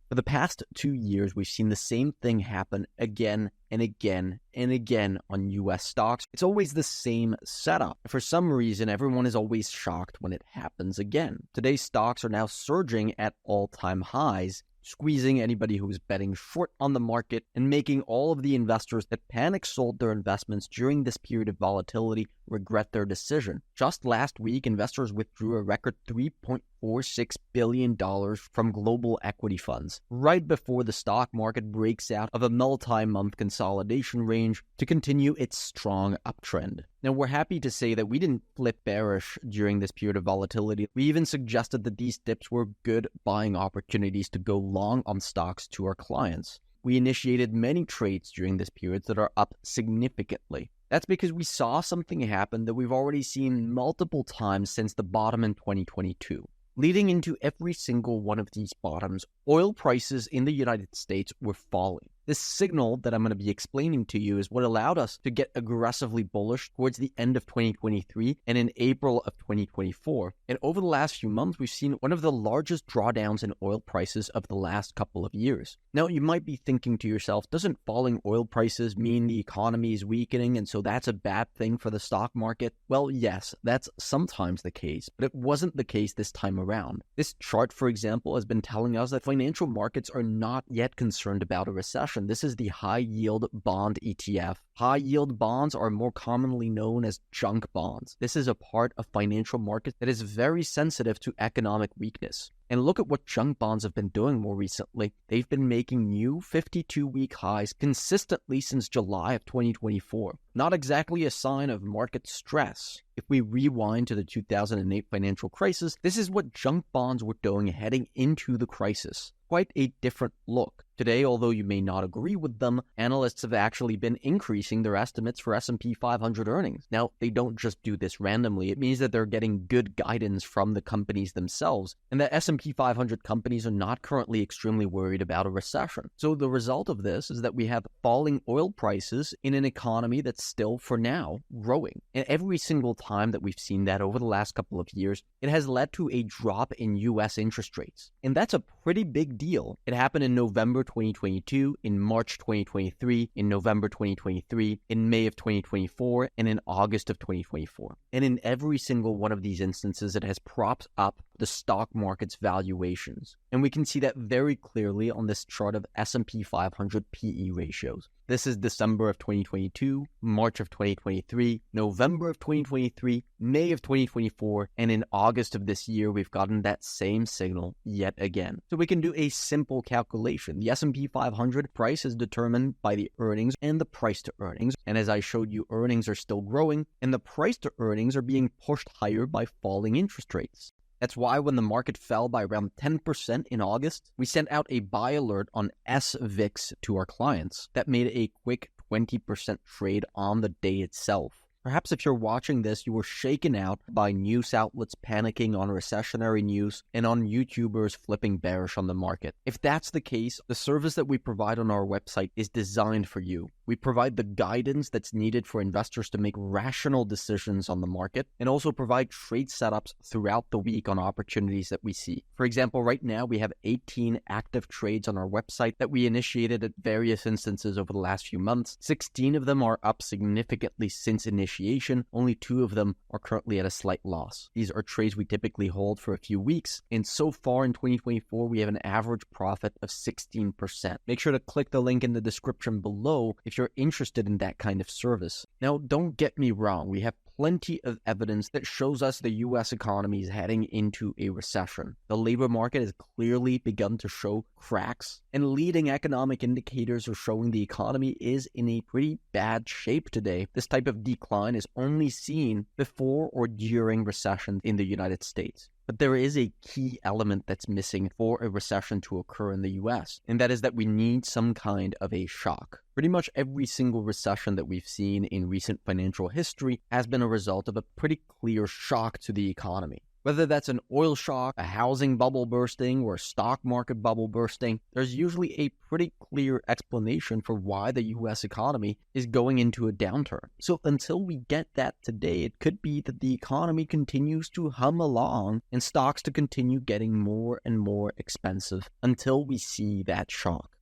For the past 2 years, we've seen the same thing happen again and again and again on US stocks. It's always the same setup. For some reason, everyone is always shocked when it happens again. Today's stocks are now surging at all-time highs, squeezing anybody who is betting short on the market and making all of the investors that panic sold their investments during this period of volatility regret their decision. Just last week, investors withdrew a record $3.46 billion from global equity funds, right before the stock market breaks out of a multi-month consolidation range to continue its strong uptrend. Now, we're happy to say that we didn't flip bearish during this period of volatility. We even suggested that these dips were good buying opportunities to go long on stocks to our clients. We initiated many trades during this period that are up significantly. That's because we saw something happen that we've already seen multiple times since the bottom in 2022. Leading into every single one of these bottoms, oil prices in the United States were falling. This signal that I'm going to be explaining to you is what allowed us to get aggressively bullish towards the end of 2023 and in April of 2024. And over the last few months, we've seen one of the largest drawdowns in oil prices of the last couple of years. Now, you might be thinking to yourself, doesn't falling oil prices mean the economy is weakening and so that's a bad thing for the stock market? Well, yes, that's sometimes the case, but it wasn't the case this time around. This chart, for example, has been telling us that financial markets are not yet concerned about a recession. This is the high-yield bond ETF. High-yield bonds are more commonly known as junk bonds. This is a part of financial markets that is very sensitive to economic weakness. And look at what junk bonds have been doing more recently. They've been making new 52-week highs consistently since July of 2024. Not exactly a sign of market stress. If we rewind to the 2008 financial crisis, this is what junk bonds were doing heading into the crisis. Quite a different look. Today, although you may not agree with them, analysts have actually been increasing their estimates for S&P 500 earnings. Now, they don't just do this randomly. It means that they're getting good guidance from the companies themselves, and that S&P 500 companies are not currently extremely worried about a recession. So the result of this is that we have falling oil prices in an economy that's still, for now, growing. And every single time that we've seen that over the last couple of years, it has led to a drop in U.S. interest rates. And that's a pretty big deal. It happened in November 2022, in March 2023, in November 2023, in May of 2024, and in August of 2024. And in every single one of these instances, it has propped up the stock market's valuations. And we can see that very clearly on this chart of S&P 500 PE ratios. This is December of 2022, March of 2023, November of 2023, May of 2024, and in August of this year, we've gotten that same signal yet again. So we can do a simple calculation. The S&P 500 price is determined by the earnings and the price to earnings. And as I showed you, earnings are still growing, and the price to earnings are being pushed higher by falling interest rates. That's why when the market fell by around 10% in August, we sent out a buy alert on SVIX to our clients that made a quick 20% trade on the day itself. Perhaps if you're watching this, you were shaken out by news outlets panicking on recessionary news and on YouTubers flipping bearish on the market. If that's the case, the service that we provide on our website is designed for you. We provide the guidance that's needed for investors to make rational decisions on the market and also provide trade setups throughout the week on opportunities that we see. For example, right now we have 18 active trades on our website that we initiated at various instances over the last few months. 16 of them are up significantly since initiation. Only 2 of them are currently at a slight loss. These are trades we typically hold for a few weeks, and so far in 2024, we have an average profit of 16%. Make sure to click the link in the description below if you're interested in that kind of service. Now, don't get me wrong, we have plenty of evidence that shows us the U.S. economy is heading into a recession. The labor market has clearly begun to show cracks, and leading economic indicators are showing the economy is in a pretty bad shape today. This type of decline is only seen before or during recession in the United States. But there is a key element that's missing for a recession to occur in the US, and that is that we need some kind of a shock. Pretty much every single recession that we've seen in recent financial history has been a result of a pretty clear shock to the economy. Whether that's an oil shock, a housing bubble bursting, or a stock market bubble bursting, there's usually a pretty clear explanation for why the US economy is going into a downturn. So until we get that today, it could be that the economy continues to hum along and stocks to continue getting more and more expensive until we see that shock.